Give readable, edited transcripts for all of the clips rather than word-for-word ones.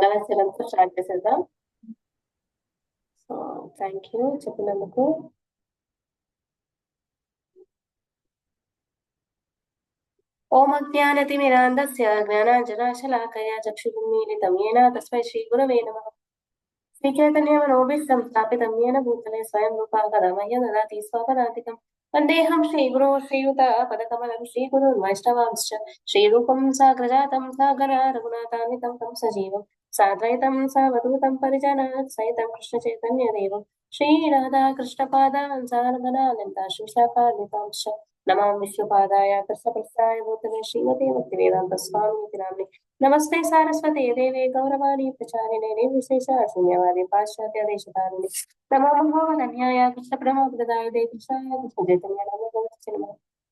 నమస్తే స్టార్ట్ చేసేద్దాం. So thank you చెప్పినందుకు. ఓం అజ్ఞానతిమిరాంధస్య జ్ఞానాంజనాశలాకయా చక్షురున్మీలితం येन తస్మై శ్రీగురవే నమః. శ్రీచైతన్యమనోభిష్టం స్థాపితం येन భూతలే స్వయం రూపా కదా మह्यं దదాతి స్వపదాంతికం. వందేహం శ్రీగురో శ్రీయుతపదకమలం శ్రీగురుర్వైష్ణవాంశ్చ శ్రీరూపం సాగ్రజాతం సాగర రఘునాథాన్వితం తం సజీవం సాద్వైతం సవధూతం పరిజనాత్ సహితం కృష్ణ చైతన్యదేవం శ్రీరాధా కృష్ణపాదాన్ సారగణానంతా శ్రీశాఖాన్వితాంశ్చ నమాం విష్ణుపాదాయ కృష్ణప్రస్థాయ భూతలే శ్రీమతే భక్తివేదాంత స్వామి నామ్ని. నమస్తే సారస్వతే దేవే గౌరవాణి ప్రచారిణే నిర్విశేష శూన్యవాది పాశ్చాత్య దేశతారిణి నమోన్యాయ కృష్ణ ప్రమోదాయ దే కృష్ణాయ కృష్ణ చైతన్య నమో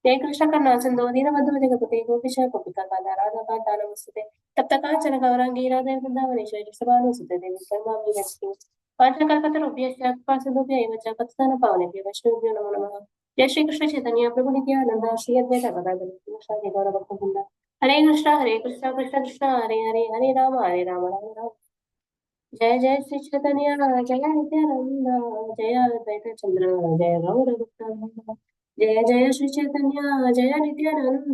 జయ కృష్ణ కన్నా సింధు దీనబంధు జగపతే గోపిష గోపికా కాంత రాధా కాంత నమస్తే తప్త కాంచన గౌరాంగీ రాధే వృందావనేశ్వరి సభానుసుతే దేవి కర్మామి లక్ష్మి పాంచకల్పతరుభ్యశ్చ కృపాసింధుభ్యైవ చ పతితాన పావనేభ్యో వైష్ణవేభ్యో నమో నమః. జయ శ్రీ కృష్ణ చైతన్య ప్రభు నిత్యానంద శ్రీ అద్వైత గదాధర శ్రీవాసాది గౌర భక్తవృంద. హరే కృష్ణ కృష్ణ కృష్ణ హరే హరే హరే రామ రామ రామ. జయ జయ శ్రీ చైతన్య జయ నిత్యానంద జయ అద్వైత చంద్ర జయ గౌర భక్తవృంద. జయ జయ శ్రీ చైతన్య జయ నిత్యానంద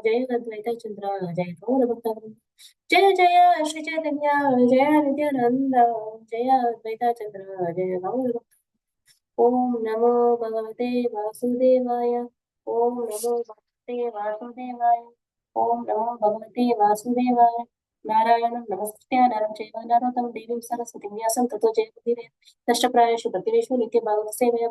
జయ అద్వైత చంద్ర జయ గౌర భక్తవృంద. జయ జయ శ్రీ చైతన్య జయ నిత్యానంద జయ అద్వైత చంద్ర జయ గౌర భక్త. ఓం నమో భగవతే వాసుదేవాయ. ఓం నమో భగవతే వాసుదేవాయ. ఓం నమో భగవతే వాసుదేవాయ. నారాయణం నమస్కృత్య నరం చైవ నరోత్తమం దేవీం సరస్వతిం వ్యాసం తతో జయముదీరయేత్. నష్టప్రాయేషు భక్తిరేషు నిత్య భాగవత సేవయా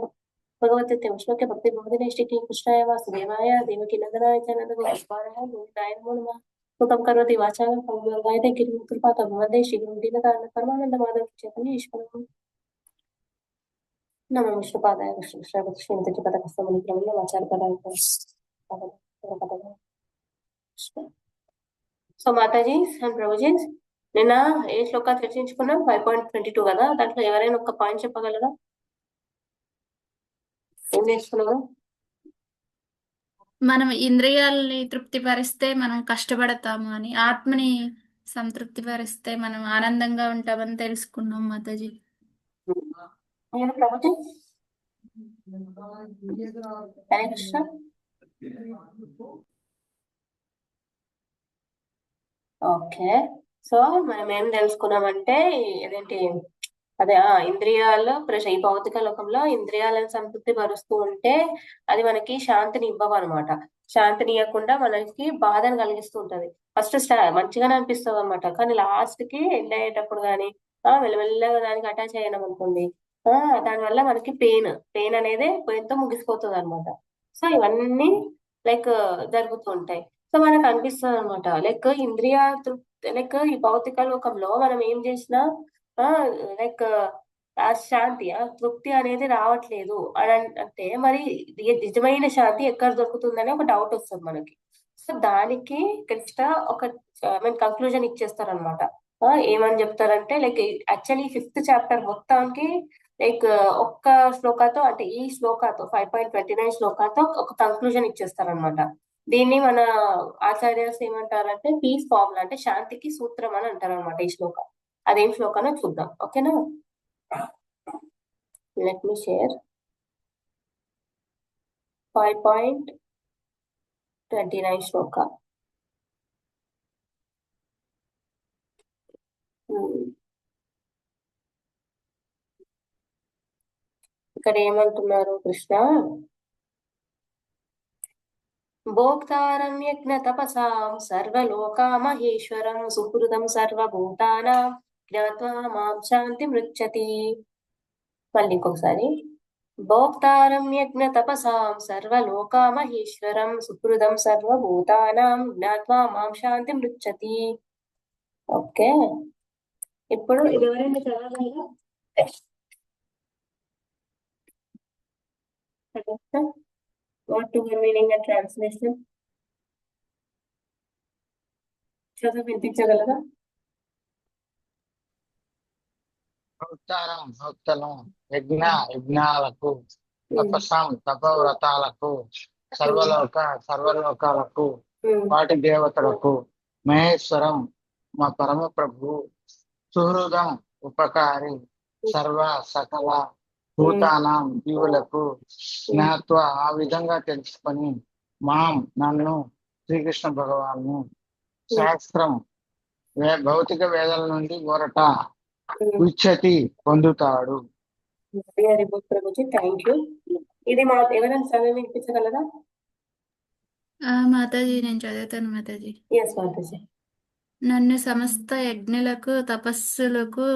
భగవతే విష్ణుకే భక్తి బోధినే శ్రీకి కృష్ణాయ వాసుదేవాయ దేవకీ నందనాయ చ నందగోపాయ గోవిందాయ నమో నమః. ముఖం కరోతి వాచాలం గాయతే గిరిం కృపాత భవందే శ్రీగురుం దీనకారణ పరమానంద మాధవ చైతన్య ఈశ్వరం. నమో విష్ణుపాదాయ కృష్ణ పదకస్తముద్రములు ఆచార్యపదాయ. సో మాతాజీ అండ్ ప్రభుజీ, నిన్న ఏ శ్లోకా చర్చించుకున్నాం? 5.22 కదా. దాంట్లో ఎవరైనా ఒక పాయింట్ చెప్పగలరా? ఏం నేర్చుకున్నాము? మనం ఇంద్రియాలని తృప్తిపరిస్తే మనం కష్టపడతాము అని, ఆత్మని సంతృప్తి పరిస్తే మనం ఆనందంగా ఉంటామని తెలుసుకున్నాం మాతాజీ. నేను ప్రభుజీ హరే కృష్ణ. ఓకే, సో మనం ఏం తెలుసుకున్నామంటే అదేంటి అదే ఇంద్రియాలు ఈ భౌతిక లోకంలో ఇంద్రియాలను సంతృప్తి పరుస్తూ ఉంటే అది మనకి శాంతిని ఇవ్వవు అనమాట. శాంతిని ఇవ్వకుండా మనకి బాధను కలిగిస్తూ ఉంటది. ఫస్ట్ మంచిగానే అనిపిస్తుంది అనమాట, కానీ లాస్ట్ కి ఎండ్ అయ్యేటప్పుడు కానీ మెల్లమెల్లగా దానికి అటాచ్ అయ్యాం అనుకోండి, దానివల్ల మనకి పెయిన్ అనేది పెయిన్ తో ముగిసిపోతుంది అనమాట. సో ఇవన్నీ లైక్ జరుగుతూ ఉంటాయి. సో మనకు అనిపిస్తుంది అనమాట లైక్ ఇంద్రియ తృప్తి, లైక్ ఈ భౌతిక లోకంలో మనం ఏం చేసినా లైక్ ఆ శాంతి ఆ తృప్తి అనేది రావట్లేదు అని అంటే మరి నిజమైన శాంతి ఎక్కడ దొరుకుతుందని ఒక డౌట్ వస్తుంది మనకి. సో దానికి కృష్ణ ఒక కంక్లూజన్ ఇచ్చేస్తారనమాట. ఏమని చెప్తారంటే లైక్ యాక్చువల్లీ 5th చాప్టర్ మొత్తానికి లైక్ ఒక్క శ్లోకాతో, అంటే ఈ శ్లోకాతో 5.29 శ్లోకాతో ఒక కంక్లూజన్ ఇచ్చేస్తారనమాట. దీన్ని మన ఆచార్యస్ ఏమంటారంటే పీస్ ఫార్ములా, అంటే శాంతికి సూత్రం అని అంటారు అనమాట ఈ శ్లోకం. అదేం శ్లోకానో చూద్దాం, ఓకేనా? లెట్ మీ షేర్ 5.29 శ్లోక. ఇక్కడ ఏమంటున్నారు కృష్ణ? భోక్తారం యజ్ఞ తపసాం సర్వలోకా మహేశ్వరం సుహృదం సర్వభూతానాం జ్ఞాత్వా మాం శాంతి మృచ్చతి. మళ్ళీ ఇంకొకసారి. భోక్తారం యజ్ఞ తపసాం సర్వలోకా మహేశ్వరం సుహృదం సర్వభూతానాం జ్ఞాత్వా మాం శాంతి మృచ్చతి. ఓకే, ఇప్పుడు ఇది ఎవరైనా చదవగలరా? What to be meaning and translation? చదువు వినిపించగలరా? భక్తులం యజ్ఞాలకు తపస్సాం తపవ్రతాలకు సర్వలోకాలకు వాటి దేవతలకు మహేశ్వరం మా పరమ ప్రభు సుహృదం ఉపకారి సర్వ సకల భూతానాం జీవులకు జ్ఞాత్వ ఆ విధంగా తెలుసుకొని నన్ను శ్రీకృష్ణ భగవాను శాస్త్రం భౌతిక వేదాల నుండి ఊరట ఉచ్యతి పొందుతాడు. Very good Prabhuji, thank you. ఇది ఎవరైనా చదివి వినిపించగలరా? మాతాజీ నేను చదువుతాను మాతాజీ. ఎస్ మాతాజీ. నన్ను సమస్త యజ్ఞులకు తపస్సులకు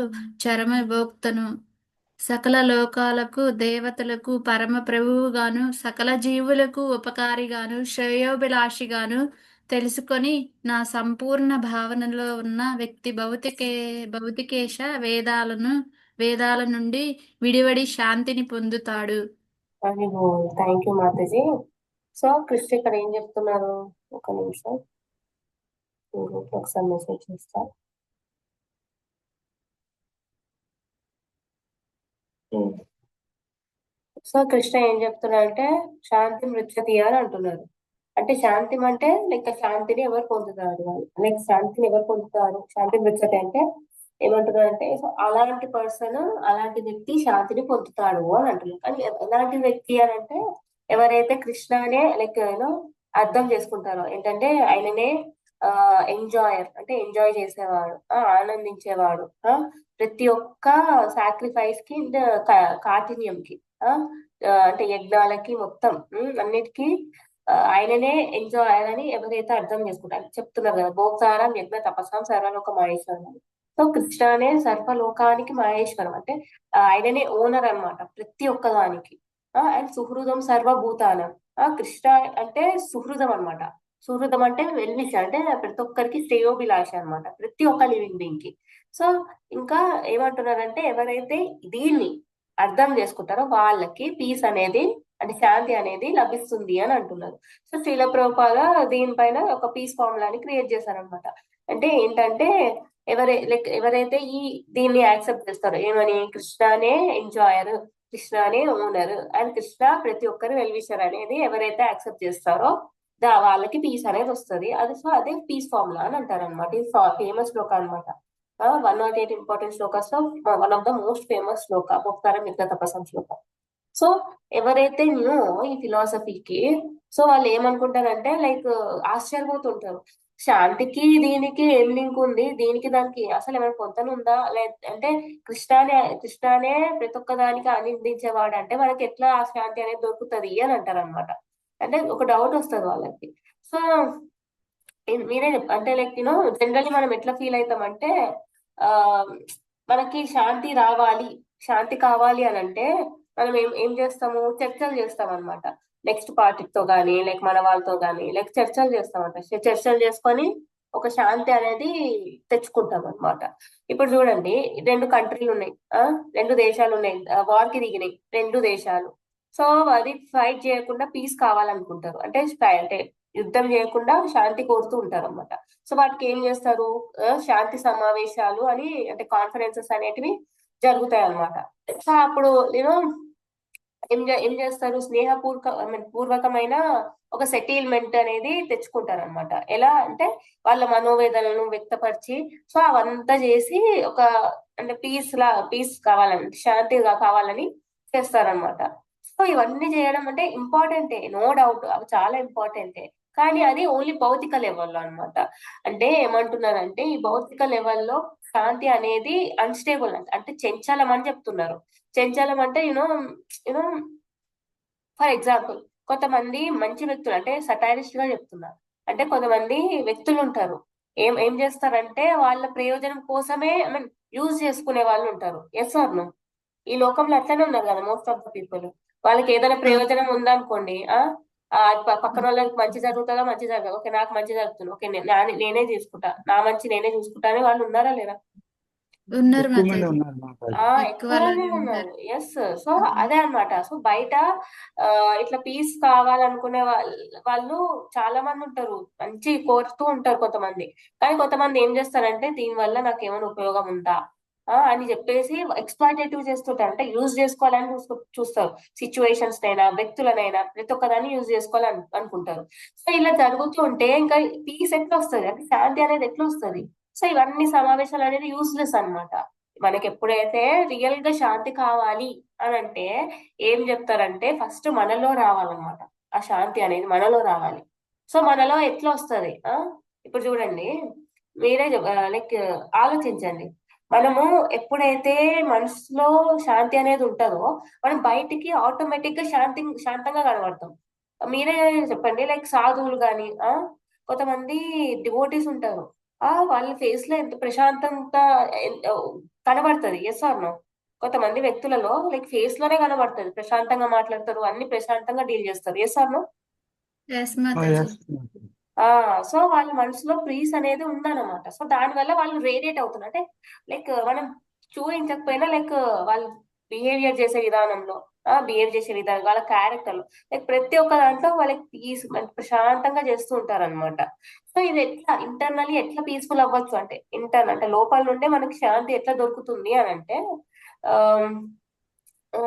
చరమభోక్తను సకల లోకాలకు దేవతలకు పరమ ప్రభువుగాను సకల జీవులకు ఉపకారిగాను శ్రేయోభిలాషిగాను తెలుసుకొని నా సంపూర్ణ భావనలో ఉన్న వ్యక్తి భౌతికేశ వేదాల నుండి విడివడి శాంతిని పొందుతాడు. Thank you Mataji. So Krishna ఇక్కడ ఏం చెప్తున్నారు? ఒక నిమిషం ఒకసారి మెసేజ్ చేస్తా. సో కృష్ణ ఏం చెప్తున్నారంటే శాంతి మృత్యతి అని అంటున్నారు. అంటే శాంతి అంటే లైక్ శాంతిని ఎవరు పొందుతారు వాళ్ళు, లైక్ శాంతిని ఎవరు పొందుతారు, శాంతి మృత్యతి అంటే ఏమంటున్నారంటే సో అలాంటి పర్సన్, అలాంటి వ్యక్తి శాంతిని పొందుతాడు అని అంటున్నారు. కానీ ఎలాంటి వ్యక్తి అని అంటే ఎవరైతే కృష్ణనే లైక్ అర్థం చేసుకుంటారో, ఏంటంటే ఆయననే ఎంజాయర్ అంటే ఎంజాయ్ చేసేవాడు, ఆనందించేవాడు, ప్రతి ఒక్క సాక్రిఫైస్ కి కాఠిన్యంకి అంటే యజ్ఞాలకి మొత్తం అన్నిటికీ ఆయననే ఎంజాయ్ అని ఎవరైతే అర్థం చేసుకుంటారు చెప్తున్నారు కదా, భోక్తారం యజ్ఞ తపస్సాం సర్వలోక మహేశ్వరం. సో కృష్ణనే సర్వలోకానికి మహేశ్వరం అంటే ఆయననే ఓనర్ అన్నమాట ప్రతి ఒక్కదానికి. అండ్ సుహృదం సర్వభూతానం, కృష్ణ అంటే సుహృదం అన్నమాట. సుహృదం అంటే వెల్విష అంటే ప్రతి ఒక్కరికి శ్రేయోభిలాష అన్నమాట, ప్రతి ఒక్క లివింగ్ బీయింగ్ కి. సో ఇంకా ఏమంటున్నారంటే ఎవరైతే దీన్ని అర్థం చేసుకుంటారో వాళ్ళకి పీస్ అనేది అంటే శాంతి అనేది లభిస్తుంది అని అంటున్నారు. సో శ్రీల ప్రభుపాద దీనిపైన ఒక పీస్ ఫార్ములాని క్రియేట్ చేశారనమాట. అంటే ఏంటంటే ఎవరైతే దీన్ని యాక్సెప్ట్ చేస్తారో, ఏమని కృష్ణనే ఎంజాయర్, కృష్ణనే ఓనర్ అండ్ కృష్ణ ప్రతి ఒక్కరు వెల్విషర్ అనేది ఎవరైతే యాక్సెప్ట్ చేస్తారో వాళ్ళకి పీస్ అనేది వస్తుంది. అది సో అదే పీస్ ఫార్ములా అని అంటారు అనమాట. ఇది ఫేమస్ శ్లోక అనమాట. 108 ఇంపార్టెంట్ శ్లోకాస్ లో one of the most famous shloka, భోక్తారం యజ్ఞ తపస్సాం శ్లోక. సో ఎవరైతే ఈ ఫిలాసఫీకి సో వాళ్ళు ఏమనుకుంటారంటే లైక్ ఆశ్చర్యపోతుంటారు, శాంతికి దీనికి ఏం లింక్ ఉంది, దీనికి దానికి అసలు ఏమైనా పొంతనుందా, అంటే కృష్ణానే ప్రతి ఒక్క దానికి ఆనందించేవాడు అంటే మనకి ఎట్లా ఆ శాంతి అనేది దొరుకుతుంది అని అంటారు అనమాట. అంటే ఒక డౌట్ వస్తుంది వాళ్ళకి. సో మీరే అంటే లైక్ జనరల్లీ మనం ఎట్లా ఫీల్ అవుతామంటే మనకి శాంతి రావాలి, శాంతి కావాలి అని అంటే మనం ఏం చేస్తాము, చర్చలు చేస్తాం అనమాట. నెక్స్ట్ పార్టీతో కానీ లైక్ మన వాళ్ళతో కానీ లైక్ చర్చలు చేస్తామంట. చర్చలు చేసుకొని ఒక శాంతి అనేది తెచ్చుకుంటాం అనమాట. ఇప్పుడు చూడండి, 2 కంట్రీలు ఉన్నాయి, 2 దేశాలు ఉన్నాయి, వార్ కి దిగినాయి 2 దేశాలు. సో అది ఫైట్ చేయకుండా పీస్ కావాలనుకుంటారు, అంటే యుద్ధం చేయకుండా శాంతి కోరుతూ ఉంటారు అనమాట. సో వాటికి ఏం చేస్తారు, శాంతి సమావేశాలు అని అంటే కాన్ఫరెన్సెస్ అనేటివి జరుగుతాయి అనమాట. సో అప్పుడు ఏం చేస్తారు, పూర్వకమైన ఒక సెటిల్మెంట్ అనేది తెచ్చుకుంటారు అనమాట. ఎలా అంటే వాళ్ళ మనోవేదనలను వ్యక్తపరిచి సో అవంతా చేసి ఒక అంటే పీస్ కావాలని, శాంతిగా కావాలని చేస్తారనమాట. సో ఇవన్నీ చేయడం అంటే ఇంపార్టెంటే, నో డౌట్, అవి చాలా ఇంపార్టెంటే. కానీ అది ఓన్లీ భౌతిక లెవెల్లో అనమాట. అంటే ఏమంటున్నారంటే ఈ భౌతిక లెవెల్లో శాంతి అనేది అన్స్టేబుల్ అంటే చంచలం అని చెప్తున్నారు. చంచలం అంటే యూనో ఫర్ ఎగ్జాంపుల్ కొంతమంది మంచి వ్యక్తులు అంటే సటైరిస్ట్ గా చెప్తున్నారు, అంటే కొంతమంది వ్యక్తులు ఉంటారు ఏం చేస్తారంటే వాళ్ళ ప్రయోజనం కోసమే యూజ్ చేసుకునే వాళ్ళు ఉంటారు. Yes or no? ఈ లోకంలో అట్లనే ఉన్నారు కదా మోస్ట్ ఆఫ్ ద పీపుల్. వాళ్ళకి ఏదైనా ప్రయోజనం ఉందనుకోండి, పక్కన వాళ్ళకి మంచి జరుగుతుందా, మంచి జరగదు, ఓకే నాకు మంచి జరుగుతుంది, ఓకే నేనే తీసుకుంటా, నా మంచి నేనే చూసుకుంటా అని వాళ్ళు ఉన్నారా లేరా? ఉన్నారు ఎక్కువ మంది మాతాజీ, ఉన్నారు మాతాజీ. ఎక్కువ ఎక్కువ మంది అలానే ఉన్నారు. ఉన్నారు. ఎస్. సో అదే అన్నమాట. సో బయట ఇట్లా పీస్ కావాలనుకునే వాళ్ళు చాలా మంది ఉంటారు, మంచి కోరుతూ ఉంటారు కొంతమంది. కానీ కొంతమంది ఏం చేస్తారంటే దీని వల్ల నాకు ఏమైనా ఉపయోగం ఉందా అని చెప్పేసి ఎక్స్ప్లాయిటేటివ్ చేస్తుంటారు, అంటే యూజ్ చేసుకోవాలని చూస్తారు. సిచ్యువేషన్స్ నైనా వ్యక్తులనైనా ప్రతి ఒక్కదాన్ని యూజ్ అనుకుంటారు. సో ఇలా జరుగుతూ ఉంటే ఇంకా పీస్ ఎట్లా వస్తుంది, అంటే శాంతి అనేది ఎట్లా వస్తుంది? సో ఇవన్నీ సమావేశాలు అనేది యూస్లెస్ అన్నమాట. మనకి ఎప్పుడైతే రియల్ గా శాంతి కావాలి అని అంటే ఏం చెప్తారంటే ఫస్ట్ మనలో రావాలన్నమాట. ఆ శాంతి అనేది మనలో రావాలి. సో మనలో ఎట్లా వస్తుంది ఇప్పుడు చూడండి, మీరే లైక్ ఆలోచించండి. మనము ఎప్పుడైతే మనసులో శాంతి అనేది ఉంటుందో మనం బయటికి ఆటోమేటిక్ గా శాంతంగా కనబడతాం. మీరే చెప్పండి, లైక్ సాధువులు గాని కొంతమంది డివోటీస్ ఉంటారు. వాళ్ళ ఫేస్ లో ఎంత ప్రశాంతంత ఎన్- కనబడుతుంది. Yes or no? కొంతమంది వ్యక్తులలో లైక్ ఫేస్ లోనే కనబడుతుంది, ప్రశాంతంగా మాట్లాడతారు, అన్ని ప్రశాంతంగా డీల్ చేస్తారు. Yes or no? ఎస్ మాతాజీ. ఎస్. ఆ సో వాళ్ళ మనసులో పీస్ అనేది ఉందన్నమాట. సో దానివల్ల వాళ్ళు రేడియేట్ అవుతున్నారు. అంటే లైక్ మనం చూపించకపోయినా లైక్ వాళ్ళు బిహేవియర్ చేసే విధానంలో, వాళ్ళ క్యారెక్టర్ లైక్ ప్రతి ఒక్క దాంట్లో వాళ్ళకి పీస్ ప్రశాంతంగా చేస్తూ ఉంటారు అనమాట. సో ఇది ఎట్లా ఇంటర్నల్లీ ఎట్లా పీస్ఫుల్ అవ్వచ్చు అంటే, అంటే లోపల నుండే మనకి శాంతి ఎట్లా దొరుకుతుంది అని అంటే ఆ, ఆ,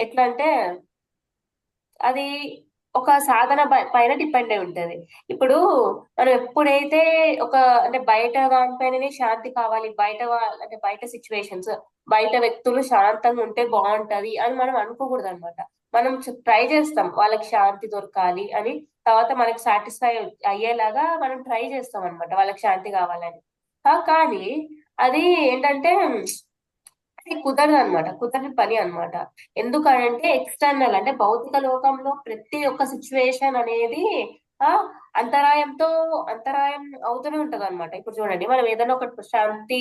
ఎట్లా అంటే అది ఒక సాధన పైన డిపెండ్ అయి ఉంటది. ఇప్పుడు మనం ఎప్పుడైతే ఒక అంటే బయట దానిపైననే శాంతి కావాలి, అంటే బయట సిచ్యువేషన్స్, బయట వ్యక్తులు శాంతంగా ఉంటే బాగుంటది అని మనం అనుకోకూడదు అనమాట. మనం ట్రై చేస్తాం వాళ్ళకి శాంతి దొరకాలి అని, తర్వాత మనకి సాటిస్ఫై అయ్యేలాగా మనం ట్రై చేస్తాం అనమాట వాళ్ళకి శాంతి కావాలని. కానీ అది ఏంటంటే అది కుదరదు అనమాట, కుదరని పని అనమాట. ఎందుకంటే ఎక్స్టర్నల్ అంటే భౌతిక లోకంలో ప్రతి ఒక్క సిచ్యువేషన్ అనేది ఆ అంతరాయం అవుతూనే ఉంటది అనమాట. ఇప్పుడు చూడండి, మనం ఏదైనా ఒక శాంతి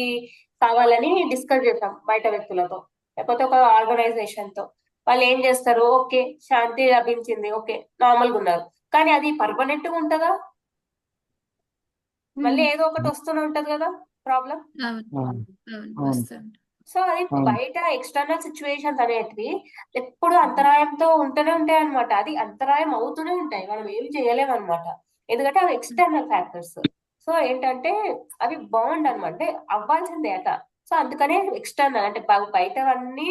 కావాలని డిస్కస్ చేస్తాం బయట వ్యక్తులతో, లేకపోతే ఒక ఆర్గనైజేషన్ తో. వాళ్ళు ఏం చేస్తారు, ఓకే శాంతి లభించింది, ఓకే నార్మల్ గా ఉన్నారు, కానీ అది పర్మనెంట్ గా ఉంటదా? మళ్ళీ ఏదో ఒకటి వస్తూనే ఉంటది కదా ప్రాబ్లం. అవును అవును. అవును అవును. వస్తుంది. సో అది అవును. బయట ఎక్స్టర్నల్ సిచ్యువేషన్స్ అనేటివి ఎప్పుడు అంతరాయంతో ఉంటూనే ఉంటాయి అనమాట. అది అంతరాయం అవుతూనే ఉంటాయి, మనం ఏం చేయలేము అనమాట. ఎందుకంటే అవి ఎక్స్టర్నల్ ఫ్యాక్టర్స్. సో ఏంటంటే అవి బాండ్ అనమాట, అంటే అవ్వాల్సిందే అట. సో అందుకనే ఎక్స్టర్నల్ అంటే బయటవన్నీ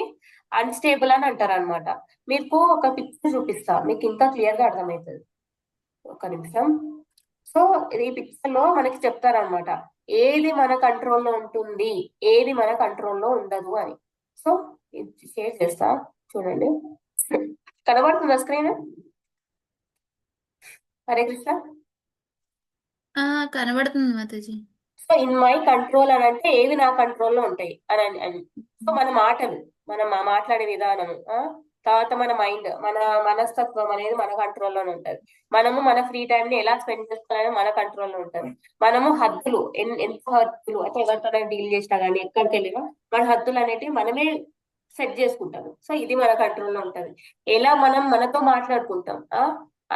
అన్స్టేబుల్ అని అంటారు అనమాట. మీకు ఒక పిక్చర్ చూపిస్తా, మీకు ఇంకా క్లియర్ గా అర్థమవుతుంది. ఒక నిమిషం. సో ఈ పిక్చర్ లో మనకి చెప్తారనమాట ఏది మన కంట్రోల్లో ఉంటుంది, ఏది మన కంట్రోల్లో ఉండదు అని. సో ఇది షేర్ చేస్తా, చూడండి. కనబడుతుందా స్క్రీన్? హరే కృష్ణ. ఆ కనబడుతుంది Mataji. So in my control అని అంటే ఏవి నా కంట్రోల్లో ఉంటాయి అని. సో మన మాటలు, మనం మాట్లాడే విధానము, తర్వాత మన మైండ్, మన మనస్తత్వం అనేది మన కంట్రోల్లోనే ఉంటది. మనము మన ఫ్రీ టైం ని ఎలా స్పెండ్ చేసుకోవాలని మన కంట్రోల్లో ఉంటది. మనము హద్దులు ఎంత హద్దులు అంటే ఎవరితో డీల్ చేసినా కానీ ఎక్కడికి వెళ్ళినా మన హద్దులు అనేటివి మనమే సెట్ చేసుకుంటాము. సో ఇది మన కంట్రోల్లో ఉంటది. ఎలా మనం మనతో మాట్లాడుకుంటాం,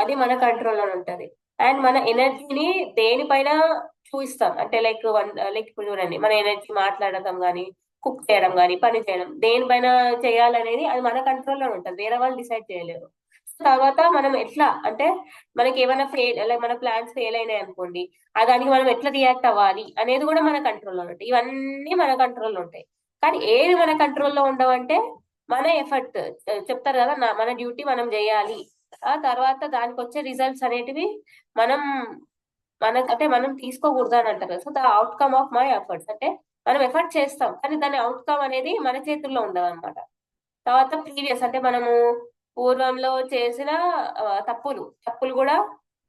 అది మన కంట్రోల్లో ఉంటది. అండ్ మన ఎనర్జీని దేనిపైన చూపిస్తాం అంటే లైక్ ఇప్పుడు చూడండి, మన ఎనర్జీ మాట్లాడటం కానీ, కుక్ చేయడం కానీ, పని చేయడం, దేనిపైన చేయాలనేది అది మన కంట్రోల్లో ఉంటుంది, వేరే వాళ్ళు డిసైడ్ చేయలేరు. తర్వాత మనం ఎట్లా అంటే మనకి ఏమైనా లైక్ మన ప్లాన్స్ ఫెయిల్ అయినాయి అనుకోండి, దానికి మనం ఎట్లా రియాక్ట్ అవ్వాలి అనేది కూడా మన కంట్రోల్లో ఉంటాయి. ఇవన్నీ మన కంట్రోల్లో ఉంటాయి. కానీ ఏవి మన కంట్రోల్లో ఉండవంటే మన ఎఫర్ట్, చెప్తారు కదా మన డ్యూటీ మనం చేయాలి, ఆ తర్వాత దానికి వచ్చే రిజల్ట్స్ అనేటివి మనం అంటే మనం తీసుకోకూడదు అని అంటారు. So the outcome of my efforts అంటే మనం ఎఫర్ట్ చేస్తాం కానీ దాని అవుట్కమ్ అనేది మన చేతుల్లో ఉండదు అనమాట. తర్వాత ప్రీవియస్ అంటే మనము పూర్వంలో చేసిన తప్పులు కూడా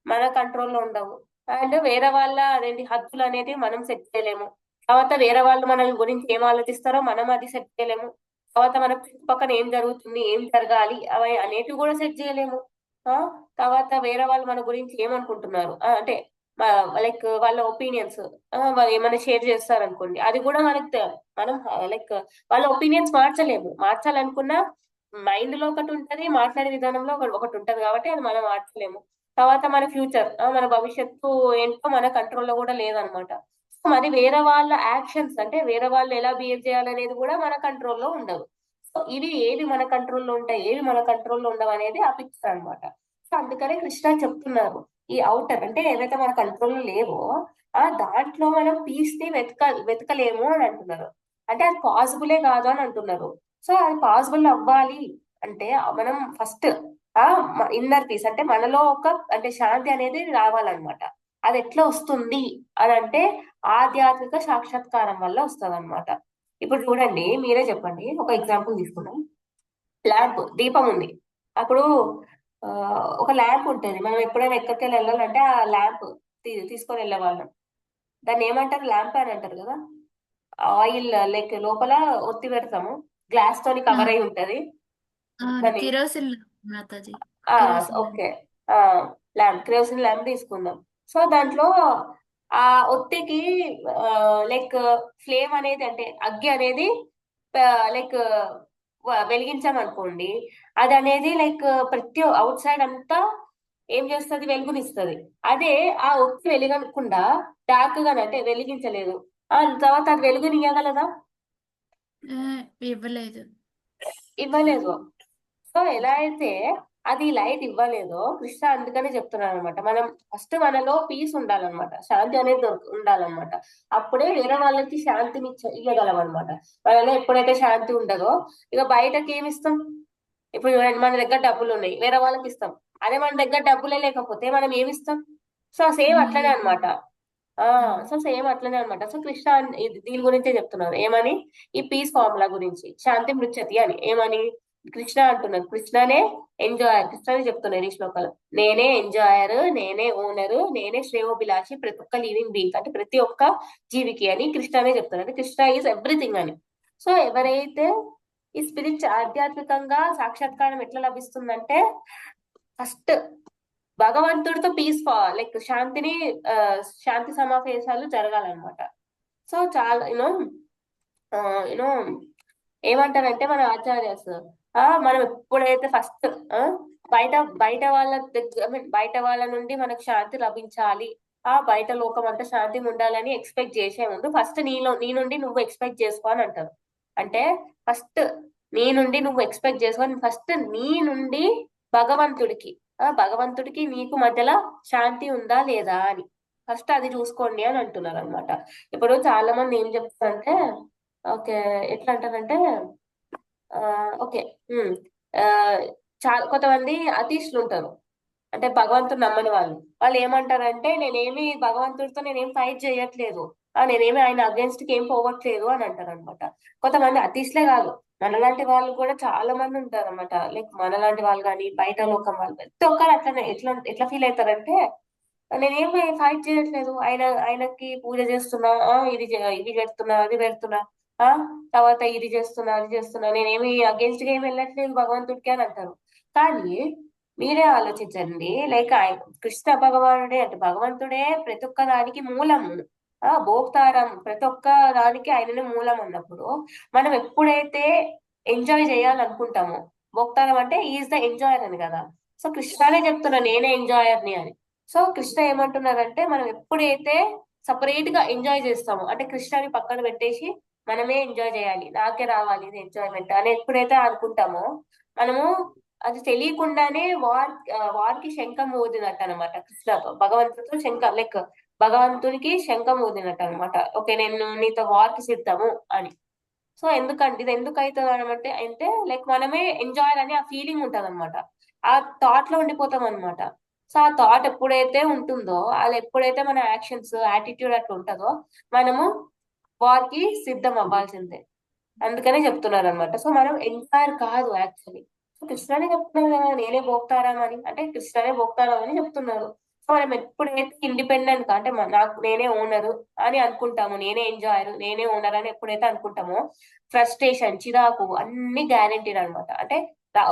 మన కంట్రోల్లో ఉండవు. అండ్ వేరే వాళ్ళ అదేంటి హద్దులు అనేది మనం సెట్ చేయలేము. తర్వాత వేరే వాళ్ళు మన గురించి ఏం ఆలోచిస్తారో మనం అది సెట్ చేయలేము. తర్వాత మన చుట్టుపక్కల ఏం జరుగుతుంది, ఏం జరగాలి అవి అనేటివి కూడా సెట్ చేయలేము. ఆ తర్వాత వేరే వాళ్ళు మన గురించి ఏమనుకుంటున్నారు, అంటే లైక్ వాళ్ళ ఒపీనియన్స్ వాళ్ళు ఏమైనా షేర్ చేస్తారనుకోండి, అది కూడా మనం లైక్ వాళ్ళ ఒపీనియన్స్ మార్చాలనుకున్నా మైండ్ లో ఒకటి ఉంటది, మాట్లాడే విధానంలో ఒకటి ఉంటది, కాబట్టి అది మనం మార్చలేము. తర్వాత మన ఫ్యూచర్, మన భవిష్యత్తు ఏంటో మన కంట్రోల్లో కూడా లేదనమాట. సో మరి వేరే వాళ్ళ యాక్షన్స్ అంటే వేరే వాళ్ళు ఎలా బిహేవ్ చేయాలనేది కూడా మన కంట్రోల్లో ఉండదు. సో ఇవి ఏవి మన కంట్రోల్లో ఉంటాయి, ఏవి మన కంట్రోల్లో ఉండవు అనేది ఆ పిక్చర్ అనమాట. సో అందుకనే కృష్ణ చెప్తున్నారు, ఈ అవుటర్ అంటే ఏవైతే మన కంట్రోల్లో లేవో దాంట్లో మనం పీస్ ని వెతకలేము అని అంటున్నారు. అంటే అది పాసిబులే కాదు అని అంటున్నారు. సో అది పాసిబుల్ అవ్వాలి అంటే మనం ఫస్ట్ ఇన్నర్ పీస్ అంటే మనలో ఒక అంటే శాంతి అనేది రావాలన్నమాట. అది ఎట్లా వస్తుంది అని అంటే ఆధ్యాత్మిక సాక్షాత్కారం వల్ల వస్తుంది అనమాట. ఇప్పుడు చూడండి, మీరే చెప్పండి, ఒక ఎగ్జాంపుల్ తీసుకుందాం. ల్యాంప్, దీపం ఉంది. అప్పుడు ఆ, ఒక ల్యాంప్ ఉంటుంది. మనం ఎప్పుడైనా ఎక్కడికి వెళ్ళాలంటే ఆ ల్యాంప్ తీసుకొని వెళ్ళేవాళ్ళం. దాన్ని ఏమంటారు? ల్యాంప్ అని అంటారు కదా. ఆయిల్ లైక్ లోపల ఒత్తి పెడతాము, గ్లాస్ తోని ఆ, కవర్ అయి ఉంటది అవును, దాన్ని. కిరోసిన్ మాతాజీ, ఆ కిరోసిన్ ఓకే. ఆ ల్యాంప్, కిరోసిన్ ల్యాంప్ తీసుకుందాం. సో దాంట్లో ఆ ఒత్తికి లైక్ ఫ్లేమ్ అనేది, అంటే అగ్గి అనేది లైక్ వెలిగించామనుకోండి, అది అనేది లైక్ ప్రతి అవుట్ సైడ్ అంతా ఏం చేస్తుంది? వెలుగునిస్తుంది. అదే ఆ ఒత్తి వెలిగకుండా డార్క్ గా అంటే వెలిగించలేదు, ఆ తర్వాత అది వెలుగునియగలదా? ఆ, ఇవ్వలేదు. ఇవ్వలేదు. సో ఎలా అయితే అది లైట్ ఇవ్వలేదో కృష్ణ అందుకనే చెప్తున్నాను అనమాట. మనం ఫస్ట్ మనలో పీస్ ఉండాలన్నమాట, శాంతి అనేది ఉండాలన్నమాట. అప్పుడే వేరే వాళ్ళకి శాంతిని ఇవ్వగలం అనమాట. మనలో ఎప్పుడైతే శాంతి ఉండదో ఇక బయటకి ఏమి ఇస్తాం? ఇప్పుడు చూడండి, మన దగ్గర డబ్బులు ఉన్నాయి, వేరే వాళ్ళకి ఇస్తాం. అదే మన దగ్గర డబ్బులే లేకపోతే మనం ఏమి ఇస్తాం? సో సేమ్ అట్లనే అనమాట. ఆ సో సేమ్ అట్లనే అనమాట. సో కృష్ణ దీని గురించే చెప్తున్నారు. ఏమని? ఈ పీస్ ఫార్ములా గురించి, శాంతి మృచ్చతి అని. ఏమని కృష్ణ అంటున్నారు? కృష్ణనే ఎంజాయర్. కృష్ణనే చెప్తున్నారు ఈ శ్లోకాలు. నేనే ఎంజాయర్, నేనే ఓనరు, నేనే శ్రేయోభిలాషి ప్రతి ఒక్క లివింగ్ బీయింగ్, అంటే ప్రతి ఒక్క జీవికి అని కృష్ణనే చెప్తున్నారు. అంటే కృష్ణ ఈజ్ ఎవ్రీథింగ్ అని. సో ఎవరైతే ఈ స్పిరిట్ ఆధ్యాత్మికంగా సాక్షాత్కారం ఎట్లా లభిస్తుందంటే ఫస్ట్ భగవంతుడితో పీస్, లైక్ శాంతిని, ఆ, శాంతి సమావేశాలు జరగాలన్నమాట. సో చాలా యూనో ఏమంటారంటే మన ఆచార్యస్, మనం ఎప్పుడైతే ఫస్ట్ బయట బయట వాళ్ళ దగ్గర, I mean, బయట వాళ్ళ నుండి మనకు శాంతి లభించాలి, బయట లోకం అంతా శాంతి ఉండాలని ఎక్స్పెక్ట్ చేసే ముందు ఫస్ట్ నీ నుండి నువ్వు ఎక్స్పెక్ట్ చేసుకో అని అంటారు. అంటే ఫస్ట్ నీ నుండి నువ్వు ఎక్స్పెక్ట్ చేసుకొని ఫస్ట్ నీ నుండి భగవంతుడికి, భగవంతుడికి నీకు మధ్యలో శాంతి ఉందా లేదా అని ఫస్ట్ అది చూసుకోండి అని అంటున్నారు అనమాట. ఇప్పుడు చాలా మంది ఏం చెప్తారంటే, ఓకే, ఎట్లా అంటారంటే ఆ ఓకే, ఉమ్, ఆ చాలా కొంతమంది అతీష్లు ఉంటారు, అంటే భగవంతుడు నమ్మని వాళ్ళు. వాళ్ళు ఏమంటారంటే నేనేమి భగవంతుడితో నేనేం ఫైట్ చేయట్లేదు, నేనేమి ఆయన అగేన్స్ట్ కి ఏం పోవట్లేదు అని అంటారు అనమాట. కొంతమంది అతీష్లే కాదు, మనలాంటి వాళ్ళు కూడా చాలా మంది ఉంటారు అనమాట. లైక్ మనలాంటి వాళ్ళు కానీ బయట లోకం వాళ్ళు ప్రతి ఒక్కరు అట్లనే ఎట్లా ఎట్లా ఫీల్ అవుతారంటే నేనేమి ఫైట్ చేయట్లేదు, ఆయనకి పూజ చేస్తున్నా, ఇది పెడుతున్నా అది పెడుతున్నా, ఆ తర్వాత ఇది చేస్తున్నా అది చేస్తున్నా, నేనేమి అగేన్స్ట్ గా ఏమి వెళ్ళట్లేదు భగవంతుడికి అని అంటారు. కానీ మీరే ఆలోచించండి, లైక్ కృష్ణ భగవానుడే, అంటే భగవంతుడే ప్రతి ఒక్క దానికి మూలము, భోక్తారం, ప్రతి ఒక్క దానికి ఆయననే మూలం అన్నప్పుడు మనం ఎప్పుడైతే ఎంజాయ్ చేయాలనుకుంటామో, భోక్తారం అంటే ఈజ్ ద ఎంజాయర్ అని కదా. సో కృష్ణనే చెప్తున్నా నేనే ఎంజాయర్ ని అని. సో కృష్ణ ఏమంటున్నారంటే మనం ఎప్పుడైతే సపరేట్ గా ఎంజాయ్ చేస్తామో, అంటే కృష్ణని పక్కన పెట్టేసి మనమే ఎంజాయ్ చేయాలి, నాకే రావాలి ఇది ఎంజాయ్మెంట్ అని ఎప్పుడైతే అనుకుంటామో మనము, అది తెలియకుండానే వారికి శంఖం ఊదినట్టు అనమాట. కృష్ణ భగవంతుడితో శంఖం, లైక్ భగవంతునికి శంఖం ఊదినట్టు అనమాట. ఓకే, నేను నీతో వార్కి సిద్ధము అని. సో ఎందుకంటే ఇది ఎందుకు అవుతుంది అనమాట అంటే లైక్ మనమే ఎంజాయ్ అని ఆ ఫీలింగ్ ఉంటది అనమాట, ఆ థాట్ లో ఉండిపోతాం అనమాట. సో ఆ థాట్ ఎప్పుడైతే ఉంటుందో, అది ఎప్పుడైతే మన యాక్షన్స్ యాటిట్యూడ్ అట్లా ఉంటుందో మనము వార్కి సిద్ధం అవ్వాల్సిందే. అందుకనే చెప్తున్నారు అనమాట. సో మనం ఎంజాయర్ కాదు యాక్చువల్లీ. సో కృష్ణనే చెప్తున్నారు కదా నేనే భోక్తారాం అని, అంటే కృష్ణనే భోక్తారాం అని చెప్తున్నారు. సో మనం ఎప్పుడైతే ఇండిపెండెంట్ గా, అంటే నాకు నేనే ఓనరు అని అనుకుంటాము, నేనే ఎంజాయర్ నేనే ఓనర్ అని ఎప్పుడైతే అనుకుంటామో ఫ్రస్ట్రేషన్, చిరాకు అన్ని గ్యారెంటీడ్ అనమాట. అంటే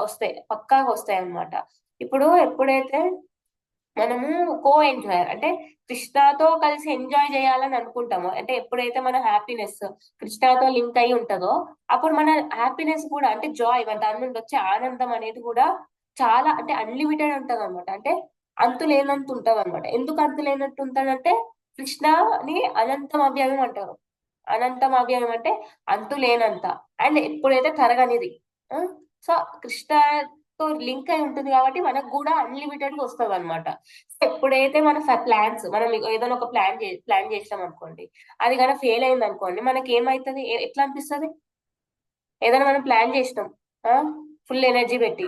వస్తాయి, పక్కాగా వస్తాయి అనమాట. ఇప్పుడు ఎప్పుడైతే మనము కో ఎంజాయర్, అంటే కృష్ణతో కలిసి ఎంజాయ్ చేయాలని అనుకుంటాము, అంటే ఎప్పుడైతే మన హ్యాపీనెస్ కృష్ణతో లింక్ అయి ఉంటుందో అప్పుడు మన హ్యాపీనెస్ కూడా, అంటే జాయ్, దాని నుండి వచ్చే ఆనందం అనేది కూడా చాలా, అంటే అన్లిమిటెడ్ ఉంటది అనమాట. అంటే అంతు లేనంత ఉంటది అనమాట. ఎందుకు అంతు లేనట్టు ఉంటదంటే కృష్ణని అనంతం అవ్యయం అంటారు. అనంతం అవ్యయం అంటే అంతు లేనంత, అండ్ ఎప్పుడైతే తరగనిది. ఆ? సో కృష్ణతో లింక్ అయి ఉంటుంది కాబట్టి మనకు కూడా అన్లిమిటెడ్ గా వస్తుంది అనమాట. ఎప్పుడైతే మన ప్లాన్స్, మనం ఏదైనా ఒక ప్లాన్ చేసినాం అనుకోండి, అది కానీ ఫెయిల్ అయింది అనుకోండి, మనకి ఏమైతుంది? ఎట్లా అనిపిస్తుంది? ఏదైనా మనం ప్లాన్ చేసినాం, ఫుల్ ఎనర్జీ పెట్టి,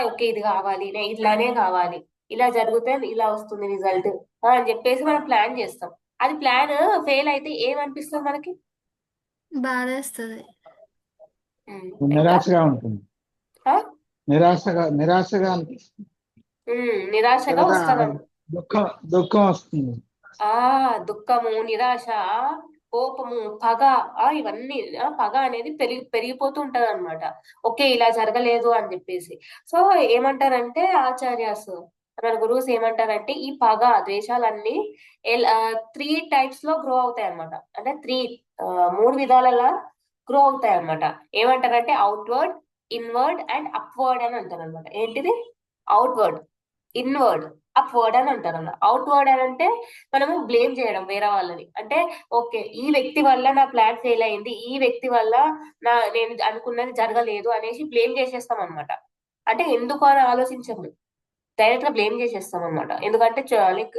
ఓకే ఇది కావాలి, ఇట్లానే కావాలి, ఇలా జరిగితే ఇలా వస్తుంది రిజల్ట్ అని చెప్పేసి మనం ప్లాన్ చేస్తాం. అది ప్లాన్ ఫెయిల్ అయితే ఏమనిపిస్తుంది మనకి? బాధేస్తుంది. ఇంకా నిరాశగా ఉంటుంది. ఆ? నిరాశగా అనిపిస్తుంది. నిరాశగా తర్వాత వస్తాం. దుఃఖం వస్తుంది. దుఃఖము, నిరాశ, కోపము, పగ, ఇవన్నీ పగ అనేది పెరిగిపోతూ ఉంటది అనమాట. ఓకే, ఇలా జరగలేదు అని చెప్పేసి. సో ఏమంటారంటే ఆచార్యాస్, మన గురువుస్ ఏమంటారంటే ఈ పగ ద్వేషాలన్నీ 3 టైప్స్ లో గ్రో అవుతాయి అనమాట. అంటే 3 విధాలలో గ్రో అవుతాయి అనమాట. ఏమంటారంటే అవుట్వర్డ్, ఇన్వర్డ్ అండ్ అప్వర్డ్ అని అంటారు అనమాట. ఏంటిది? అవుట్వర్డ్, ఇన్వర్డ్, అప్వర్డ్ అని అంటారు అన్న. అవుట్వర్డ్ అని అంటే మనము బ్లేమ్ చేయడం వేరే వాళ్ళని. అంటే ఓకే, ఈ వ్యక్తి వల్ల నా ప్లాన్ ఫెయిల్ అయింది, ఈ వ్యక్తి వల్ల నేను అనుకున్నది జరగలేదు అనేసి బ్లేమ్ చేసేస్తాం అనమాట. అంటే ఎందుకు అని ఆలోచించము, డైరెక్ట్ గా బ్లేమ్ చేసేస్తాం అనమాట. ఎందుకంటే లైక్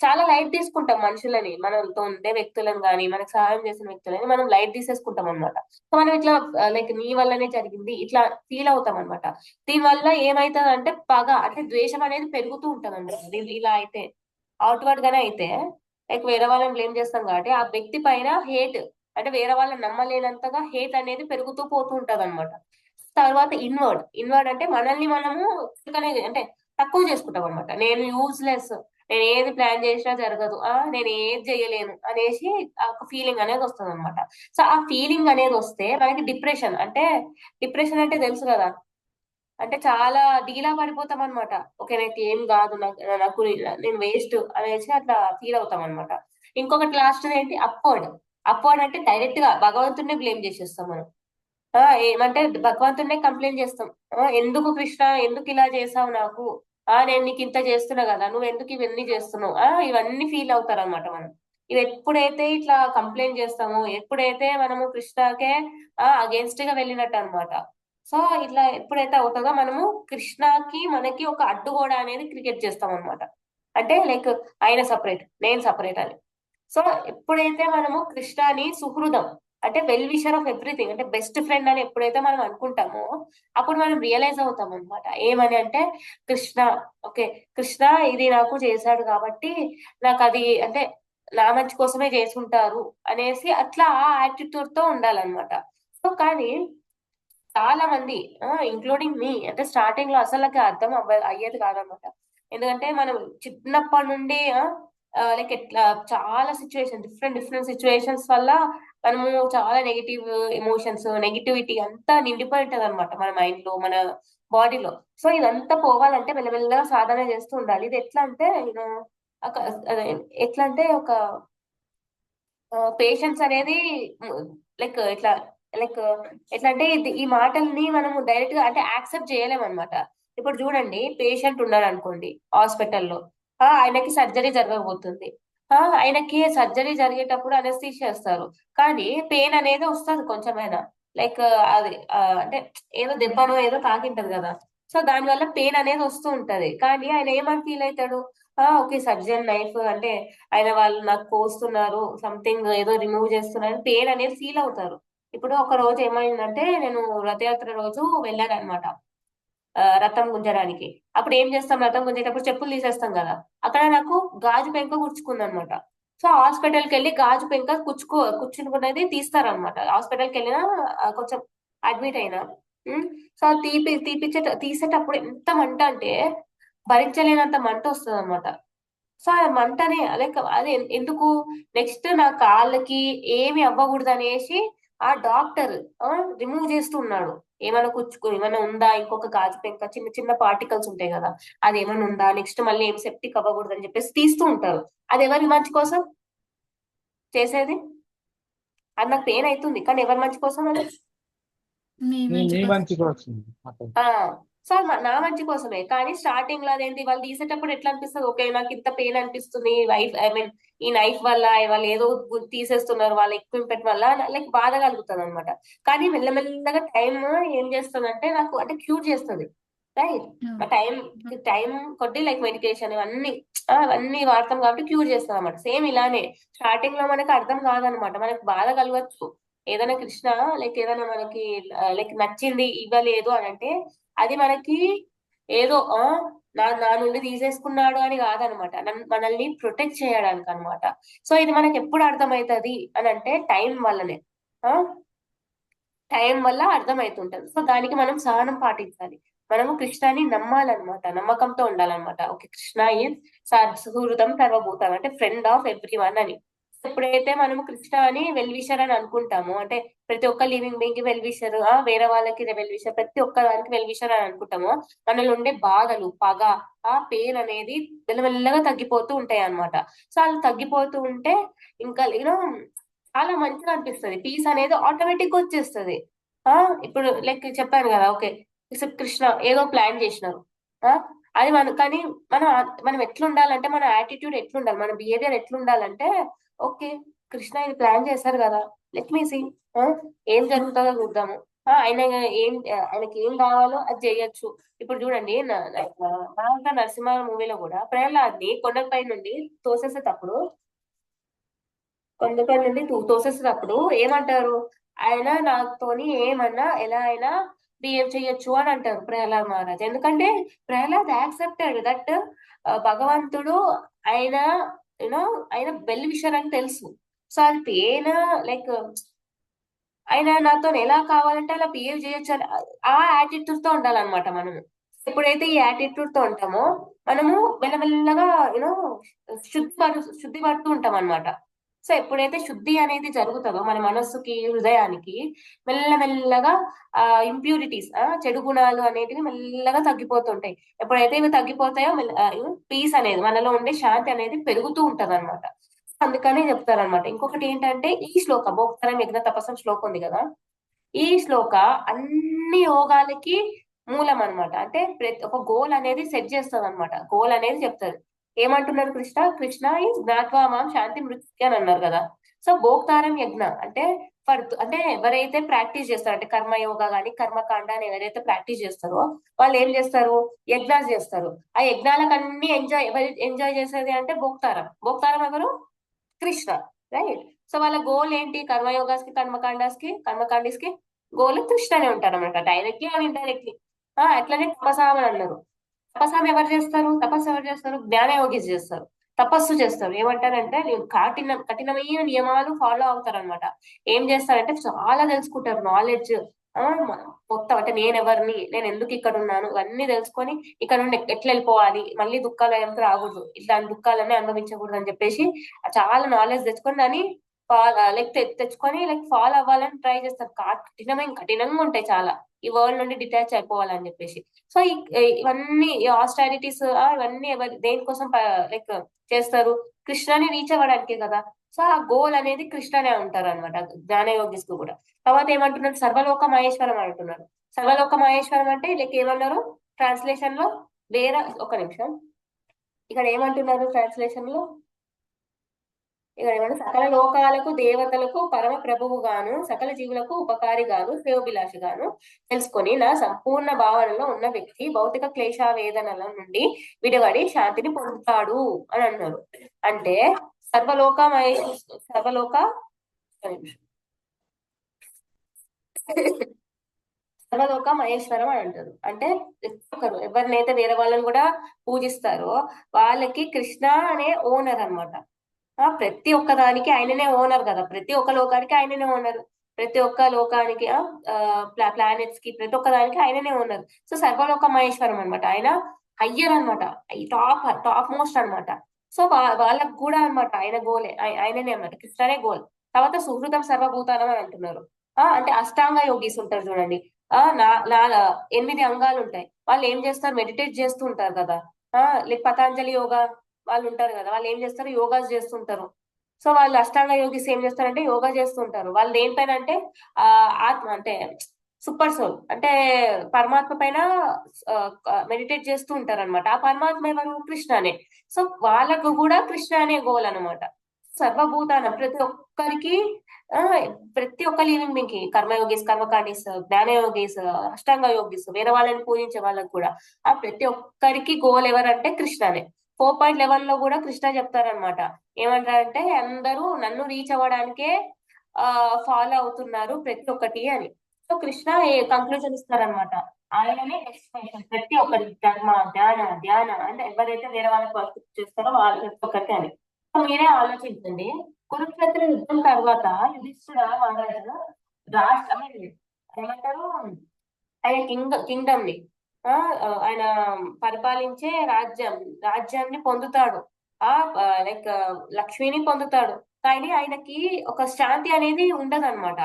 చాలా లైట్ తీసుకుంటాం మనుషులని, మనతో ఉండే వ్యక్తులను కానీ మనకు సహాయం చేసిన వ్యక్తులని మనం లైట్ తీసేసుకుంటాం అనమాట. సో మనం ఇట్లా లైక్ నీ వల్లనే జరిగింది ఇట్లా ఫీల్ అవుతాం అనమాట. దీని వల్ల ఏమైతుంది అంటే పగ అంటే ద్వేషం అనేది పెరుగుతూ ఉంటది అనమాట. ఇలా అయితే అవుట్వర్డ్ గానే అయితే లైక్ వేరే వాళ్ళని బ్లేమ్ చేస్తాం కాబట్టి ఆ వ్యక్తి పైన హేట్, అంటే వేరే వాళ్ళని నమ్మలేనంతగా హేట్ అనేది పెరుగుతూ పోతూ ఉంటది అనమాట. తర్వాత ఇన్వర్డ్ అంటే మనల్ని మనము అంటే తక్కువ చేసుకుంటాం అనమాట. నేను యూజ్లెస్, నేను ఏది ప్లాన్ చేసినా జరగదు, నేను ఏది చేయలేను అనేసి ఒక ఫీలింగ్ అనేది వస్తుంది అనమాట. సో ఆ ఫీలింగ్ అనేది వస్తే మనకి డిప్రెషన్ అంటే తెలుసు కదా, అంటే చాలా డీలా పడిపోతాం అనమాట. ఓకే, నాకు ఏం కాదు, నాకు నేను వేస్ట్ అనేసి అట్లా ఫీల్ అవుతాం అనమాట. ఇంకొకటి లాస్ట్ ఏంటి? అప్వర్డ్ అంటే డైరెక్ట్ గా భగవంతుడిని బ్లేమ్ చేసేస్తాం మనం. ఏమంటే భగవంతుడినే కంప్లైంట్ చేస్తాం. ఎందుకు కృష్ణ, ఎందుకు ఇలా చేసావు నాకు, నేను నీకు ఇంత చేస్తున్నా కదా, నువ్వు ఎందుకు ఇవన్నీ చేస్తున్నావు, ఇవన్నీ ఫీల్ అవుతారు అనమాట మనం. ఇవి ఎప్పుడైతే ఇట్లా కంప్లైంట్ చేస్తామో, ఎప్పుడైతే మనము కృష్ణకే అగేన్స్ట్ గా వెళ్ళినట్టు అనమాట. సో ఇట్లా ఎప్పుడైతే అవుతుందో మనము కృష్ణకి మనకి ఒక అడ్డుగోడ అనేది క్రియేట్ చేస్తాం అనమాట. అంటే లైక్ ఆయన సపరేట్, నేను సపరేట్ అని. సో ఎప్పుడైతే మనము కృష్ణని సుహృదం, అంటే వెల్ విషర్ ఆఫ్ ఎవ్రీథింగ్, అంటే బెస్ట్ ఫ్రెండ్ అని ఎప్పుడైతే మనం అనుకుంటామో అప్పుడు మనం రియలైజ్ అవుతాం అనమాట. ఏమని అంటే కృష్ణ, ఓకే, కృష్ణ ఇది నాకు చేశాడు కాబట్టి నాకు అది అంటే నా మంచి కోసమే చేసుంటారు అనేసి అట్లా ఆ యాటిట్యూడ్ తో ఉండాలన్నమాట. సో కానీ చాలా మంది ఇంక్లూడింగ్ మీ అంటే స్టార్టింగ్ లో అసలు నాకు అయ్యేది కాదనమాట. ఎందుకంటే మనం చిన్నప్పటి నుండి లైక్ ఎట్లా చాలా డిఫరెంట్ సిచ్యువేషన్స్ వల్ల మనము చాలా నెగిటివ్ ఎమోషన్స్, నెగిటివిటీ అంతా నిండిపోయి ఉంటది అనమాట మన మైండ్ లో, మన బాడీలో. సో ఇదంతా పోవాలంటే మెల్లమెల్లగా సాధన చేస్తూ ఉండాలి. ఇది ఎట్లా అంటే ఒక అదే, ఎట్లా అంటే ఒక పేషెన్స్ అనేది లైక్ లైక్ ఎట్లా అంటే ఈ మాటల్ని మనము డైరెక్ట్ గా అంటే యాక్సెప్ట్ చేయలేము అనమాట. ఇప్పుడు చూడండి, పేషెంట్ ఉన్నాడు అనుకోండి హాస్పిటల్లో, ఆయనకి సర్జరీ జరగబోతుంది. ఆయనకి సర్జరీ జరిగేటప్పుడు అనస్థీషియా చేస్తారు, కానీ పెయిన్ అనేది వస్తుంది కొంచెమైనా. లైక్ అది అంటే ఏదో దెబ్బనో ఏదో తాకింటది కదా. సో దానివల్ల పెయిన్ అనేది వస్తూ ఉంటది, కానీ ఆయన ఏమని ఫీల్ అవుతాడు? ఓకే, సర్జన్ నైఫ్ అంటే ఆయన వాళ్ళు నాకు కోస్తున్నారు, సంథింగ్ ఏదో రిమూవ్ చేస్తున్నారు, పెయిన్ అనేది ఫీల్ అవుతారు. ఇప్పుడు ఒక రోజు ఏమైందంటే నేను రథయాత్ర రోజు వెళ్ళాను అనమాట, రథం గుంజడానికి. అప్పుడు ఏం చేస్తాం, రథం గుంజేటప్పుడు చెప్పులు తీసేస్తాం కదా, అక్కడ నాకు గాజు పెంక గుచ్చుకుంది అనమాట. సో హాస్పిటల్కి వెళ్ళి గాజు పెంక కూర్చుకున్నది తీస్తారనమాట. హాస్పిటల్కి వెళ్ళినా కొంచెం అడ్మిట్ అయినా. ఉమ్, సో తీసేటప్పుడు ఎంత మంట అంటే భరించలేనంత మంట వస్తుంది అనమాట. సో ఆ మంటని లైక్ అది ఎందుకు, నెక్స్ట్ నా కాళ్ళకి ఏమి అవ్వకూడదు అనేసి ఆ డాక్టర్ రిమూవ్ చేస్తున్నాడు. ఏమైనా ఉందా, ఇంకొక గాజు పెంక చిన్న చిన్న పార్టికల్స్ ఉంటాయి కదా, అది ఏమైనా ఉందా, నెక్స్ట్ మళ్ళీ ఏం సెప్టిక్ అవ్వకూడదు అని చెప్పేసి తీస్తూ ఉంటారు. అది ఎవరి మంచి కోసం చేసేది? అది నాకు పెయిన్ అవుతుంది, కానీ ఎవరి మంచి కోసం అది? మీ నీ మంచి నీ కోసం. మంచిగా వచ్చింది అతను. ఆ సో నా మంచి కోసమే. కానీ స్టార్టింగ్ లో అదేంటి, వాళ్ళు తీసేటప్పుడు ఎట్లా అనిపిస్తుంది, ఓకే నాకు ఇంత పెయిన్ అనిపిస్తుంది, వైఫ్ ఐ మీన్ ఈ నైఫ్ వల్ల, వాళ్ళు ఏదో తీసేస్తున్నారు వాళ్ళ ఎక్విప్మెంట్ వల్ల, లైక్ బాధ కలుగుతుంది అనమాట. కానీ మెల్లమెల్లగా టైం ఏం చేస్తుంది అంటే నాకు అంటే క్యూర్ చేస్తుంది. రైట్, టైం టైం కొద్ది లైక్ మెడికేషన్ ఇవన్నీ అవన్నీ వాడతాం కాబట్టి క్యూర్ చేస్తుంది అనమాట. సేమ్ ఇలానే స్టార్టింగ్ లో మనకు అర్థం కాదనమాట, మనకు బాధ కలగచ్చు. ఏదైనా లైక్ ఏదైనా మనకి లైక్ నచ్చింది ఇవ్వలేదు అని అంటే అది మనకి ఏదో నా నుండి తీసేసుకున్నాడు అని కాదనమాట, మనల్ని ప్రొటెక్ట్ చేయడానికి అనమాట. సో ఇది మనకి ఎప్పుడు అర్థమవుతుంది అని అంటే టైం వల్లనే. ఆ టైం వల్ల అర్థమవుతుంటది. సో దానికి మనం సహనం పాటించాలి. మనము కృష్ణాని నమ్మాలన్నమాట, నమ్మకంతో ఉండాలన్నమాట. ఓకే, కృష్ణ ఈజ్ సుహృదం సర్వభూతం, అంటే ఫ్రెండ్ ఆఫ్ ఎవ్రీ వన్ అని. ఎప్పుడైతే మనము కృష్ణ అని వెల్ విషర్ అని అనుకుంటామో, అంటే ప్రతి ఒక్క లివింగ్ బీయింగ్ కి వెల్ విషర్, వేరే వాళ్ళకి వెల్ విషర్, ప్రతి ఒక్క దానికి వెల్ విషర్ అని అనుకుంటామో, మనలో ఉండే బాధలు, పగ, పెయిన్ అనేది మెల్లమెల్లగా తగ్గిపోతూ ఉంటాయి అన్నమాట. సో అలా తగ్గిపోతూ ఉంటే ఇంకా చాలా మంచిగా అనిపిస్తుంది. పీస్ అనేది ఆటోమేటిక్ గా వచ్చేస్తుంది. ఆ ఇప్పుడు లైక్ చెప్పాను కదా, ఓకే కృష్ణ ఏదో ప్లాన్ చేసినారు. ఆ అది కానీ మనం మనం ఎట్లుండాలంటే, మన యాటిట్యూడ్ ఎట్లుండాలి, మన బిహేవియర్ ఎట్లుండాలంటే, ఓకే కృష్ణ ఇది ప్లాన్ చేశారు కదా, లెట్ మీ సీ ఏం జరుగుతుందో చూద్దాము. ఆయన ఆయనకి ఏం కావాలో అది చేయొచ్చు. ఇప్పుడు చూడండి, నాగార్జున నరసింహ మూవీలో కూడా ప్రహ్లాద్ ని కొండపై నుండి తోసేసేటప్పుడు కొండపై నుండి తోసేసేటప్పుడు ఏమంటారు, ఆయన నాతోని ఏమన్నా ఎలా అయినా బిహేవ్ చేయొచ్చు అని అంటారు ప్రహ్లాద్ మహారాజ్. ఎందుకంటే ప్రహ్లాద్ యాక్సెప్టెడ్ దట్ భగవంతుడు ఆయన యూనో ఆయన వెల్ విషర్ అని తెలుసు. సో అది పెయిన్, లైక్ ఆయన నాతో ఎలా కావాలంటే అలా బిహేవ్ చేయొచ్చు అని ఆ యాటిట్యూడ్ తో ఉండాలన్నమాట మనము. ఎప్పుడైతే ఈ యాటిట్యూడ్ తో ఉంటామో, మనము మెల్లమెల్లగా యూనో శుద్ధి పడుతూ ఉంటాం అనమాట. సో ఎప్పుడైతే శుద్ధి అనేది జరుగుతుందో మన మనస్సుకి, హృదయానికి, మెల్లమెల్లగా ఇంప్యూరిటీస్, చెడు గుణాలు అనేటివి మెల్లగా తగ్గిపోతుంటాయి. ఎప్పుడైతే ఇవి తగ్గిపోతాయో పీస్ అనేది, మనలో ఉండే శాంతి అనేది పెరుగుతూ ఉంటది అనమాట. అందుకనే చెప్తారనమాట. ఇంకొకటి ఏంటంటే, ఈ శ్లోక భోక్తరం యజ్ఞ తపస్సం శ్లోకం ఉంది కదా, ఈ శ్లోక అన్ని యోగాలకి మూలం అన్నమాట. అంటే ప్రతి ఒక గోల్ అనేది సెట్ చేస్తుంది అనమాట, గోల్ అనేది చెప్తారు. ఏమంటున్నారు కృష్ణ, కృష్ణ ఈ జ్ఞాత్వా మాం శాంతి మృత్యు అని అన్నారు కదా. సో భోక్తారం యజ్ఞ అంటే అంటే ఎవరైతే ప్రాక్టీస్ చేస్తారో, అంటే కర్మయోగా కానీ కర్మకాండ అని ఎవరైతే ప్రాక్టీస్ చేస్తారో వాళ్ళు ఏం చేస్తారు, యజ్ఞాలు చేస్తారు. ఆ యజ్ఞాలకన్నీ ఎవరు ఎంజాయ్ చేసేది అంటే భోక్తారం. భోక్తారం ఎవరు, కృష్ణ, రైట్. సో వాళ్ళ గోల్ ఏంటి, కర్మయోగాస్ కి కర్మకాండీస్ కి గోల్ కృష్ణనే ఉంటారు అనమాట, డైరెక్ట్లీ అండ్ ఇండైరెక్ట్లీ. అట్లనే తపసామ అని అన్నారు. తపస్సామ ఎవరు చేస్తారు, తపస్సు ఎవరు చేస్తారు, జ్ఞానయోగిస్ చేస్తారు. తపస్సు చేస్తారు. ఏమంటారంటే కఠినమైన నియమాలు ఫాలో అవుతారు అనమాట. ఏం చేస్తారంటే చాలా తెలుసుకుంటారు, నాలెడ్జ్ మొత్తం. అంటే నేను ఎవరిని, నేను ఎందుకు ఇక్కడ ఉన్నాను, ఇవన్నీ తెలుసుకొని ఇక్కడ నుండి ఎట్లా వెళ్ళిపోవాలి, మళ్ళీ దుఃఖాలు ఎంత రాకూడదు, ఇట్లాంటి దుఃఖాలన్నీ అనుభవించకూడదు అని చెప్పేసి చాలా నాలెడ్జ్ తెచ్చుకొని దాన్ని లైక్ తెచ్చుకొని లైక్ ఫాలో అవ్వాలని ట్రై చేస్తారు. కఠినంగా ఉంటాయి చాలా, ఈ వరల్డ్ నుండి డిటాచ్ అయిపోవాలని చెప్పేసి. సో ఇవన్నీ ఆస్టారిటీస్ ఇవన్నీ దేనికోసం లైక్ చేస్తారు, కృష్ణని రీచ్ అవ్వడానికే కదా. సో ఆ గోల్ అనేది కృష్ణనే ఉంటారు అనమాట, జ్ఞానయోగిస్ కూడా. తర్వాత ఏమంటున్నారు, సర్వలోక మహేశ్వరం అంటున్నారు. సర్వలోక మహేశ్వరం అంటే లైక్ ఏమన్నారు ట్రాన్స్లేషన్ లో, వేరే ఒక నిమిషం, ఇక్కడ ఏమంటున్నారు ట్రాన్స్లేషన్ లో, ఇక్కడ ఏమన్నా సకల లోకాలకు దేవతలకు పరమ ప్రభువుగాను సకల జీవులకు ఉపకారిగాను శ్రేయోభిలాషిగాను తెలుసుకొని నా సంపూర్ణ భావనలో ఉన్న వ్యక్తి భౌతిక క్లేశావేదనల నుండి విడివడి శాంతిని పొందుతాడు అని అన్నారు. అంటే సర్వలోక సర్వలోక ఒక్క నిమిషం. సర్వలోక మహేశ్వరం అని అంటారు. అంటే ఒక్కరు ఎవరినైతే వేరే వాళ్ళని కూడా పూజిస్తారో వాళ్ళకి కృష్ణ అనే ఓనర్ అన్నమాట. ప్రతి ఒక్క దానికి ఆయననే ఓనర్ కదా, ప్రతి ఒక్క లోకానికి ఆయననే ఓనర్, ప్రతి ఒక్క లోకానికి ప్లానెట్స్ కి ప్రతి ఒక్క దానికి ఆయననే ఓనర్. సో సర్వలోక మహేశ్వరం అనమాట, ఆయన హయ్యర్ అనమాట, టాప్ మోస్ట్ అనమాట. సో వాళ్ళకు కూడా అనమాట ఆయన గోలే, ఆయననే అనమాట, కృష్ణనే గోల్. తర్వాత సుహృతం సర్వభూతానం అని అంటున్నారు. అంటే అష్టాంగ యోగీస్ ఉంటారు చూడండి, ఆ నా నా 8 అంగాలు ఉంటాయి. వాళ్ళు ఏం చేస్తారు, మెడిటేట్ చేస్తూ ఉంటారు కదా. లైక్ పతాంజలి యోగా వాళ్ళు ఉంటారు కదా, వాళ్ళు ఏం చేస్తారు, యోగాస్ చేస్తుంటారు. సో వాళ్ళు అష్టాంగ యోగిస్ ఏం చేస్తారంటే యోగా చేస్తుంటారు. వాళ్ళు దేనిపైన అంటే ఆ ఆత్మ అంటే సూపర్ సోల్ అంటే పరమాత్మ పైన మెడిటేట్ చేస్తూ ఉంటారు అనమాట. ఆ పరమాత్మ ఎవరు, కృష్ణనే. సో వాళ్ళకు కూడా కృష్ణ అనే గోల్ అనమాట. సర్వభూతానం ప్రతి ఒక్కరికి, ఆ ప్రతి ఒక్క లివింగ్ బీయింగ్ కి, కర్మయోగిస్, కర్మకాండీస్, జ్ఞానయోగిస్, అష్టాంగ యోగిస్, వేరే వాళ్ళని పూజించే వాళ్ళకి కూడా ఆ ప్రతి ఒక్కరికి గోల్ ఎవరంటే కృష్ణనే. 4.11 లో కూడా కృష్ణ చెప్తారనమాట. ఏమంటారంటే అందరూ నన్ను రీచ్ అవ్వడానికే ఫాలో అవుతున్నారు ప్రతి ఒక్కటి అని. సో కృష్ణ కంక్లూజన్ ఇస్తారనమాట. ఆయననే ఎక్స్ప్రెషన్ ప్రతి ఒక్కరి కర్మ ధ్యాన ధ్యాన అంటే ఎవరైతే వేరే వాళ్ళకి వర్క్ చేస్తారో వాళ్ళ ప్రతి ఒక్కరికి అని. సో మీరే ఆలోచించండి, కురుక్షేత్ర యుద్ధం తర్వాత యుధిష్ఠిర మహారాజు రాష్ట్ర I mean, ఏమంటారు, ఆయన కింగ్డమ్ ని ఆయన పరిపాలించే రాజ్యాన్ని పొందుతాడు. ఆ లైక్ లక్ష్మిని పొందుతాడు. కానీ ఆయనకి ఒక శాంతి అనేది ఉండదన్నమాట.